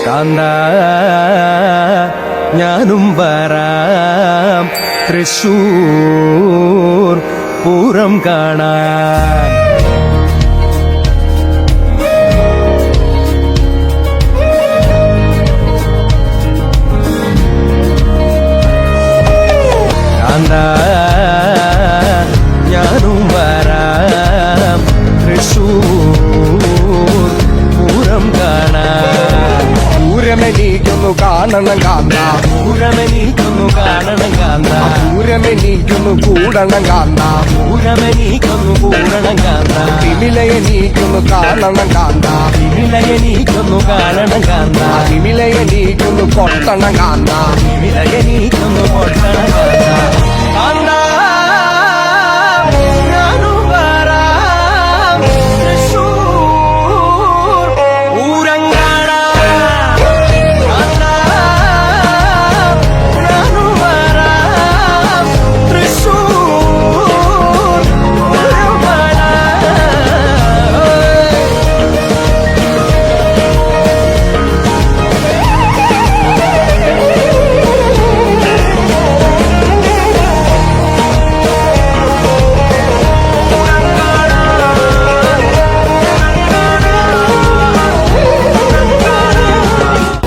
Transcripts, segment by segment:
കാന്ത ഞാനും വരാം തൃശൂർ പൂരം കാണാൻ. കാന്ത ഞാനും വരാം തൃശൂർ പൂരം കാണാൻ. പൂരമെനിക്കൊന്നു കാണണം കാന്ത, പൂരമെനിക്കൊന്നു കാണണം കാന്ത, പൂരമെനിക്കൊന്നു കൂടണം കാന്ത, പൂരമെനിക്കൊന്നു കൂടണം കാന്ത, തിമിലയെനിക്കൊന്നു കാണണം കാന്ത, തിമിലയെനിക്കൊന്നു കാണണം കാന്ത, തിമിലയെനിക്കൊന്നു കൊട്ടണം കാന്ത, തിമിലയെനിക്കൊന്നു കൊട്ടണം കാന്ത. കാന്ത ഞാനും വരാം തൃശൂർ പൂരം കാണാൻ. കാന്ത ഞാനും വരാം തൃശൂർ പൂരം കാണാൻ.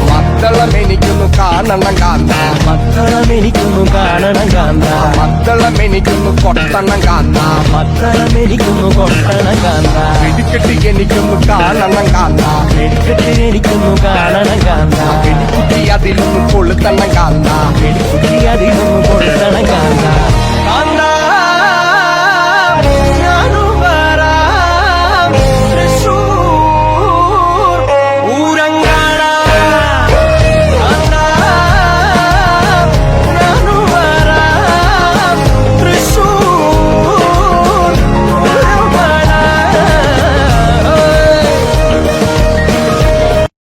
മദ്ദളമെനിക്കൊന്നു കാണണം കാന്ത, മക്കളമെനിക്കൊന്നു കാണണം കാന്ത, മദ്ദളമെനിക്കൊന്നു കൊട്ടണം കാന്ത, മക്കളമെനിക്കൊന്നു കൊട്ടണം കാന്ത, വെടിക്കെട്ടി എനിക്കൊന്നു കാണണം കാന്ത, വെടിക്കെട്ടിനെനിക്കൊന്നു കാണണം കാന്ത, വെടിക്കുട്ടി അതിലൊന്നു കൊളുത്തണം കാന്ത, വെടിക്കുട്ടി അതിലൊന്നു കൊളുത്തണം കാന്ത.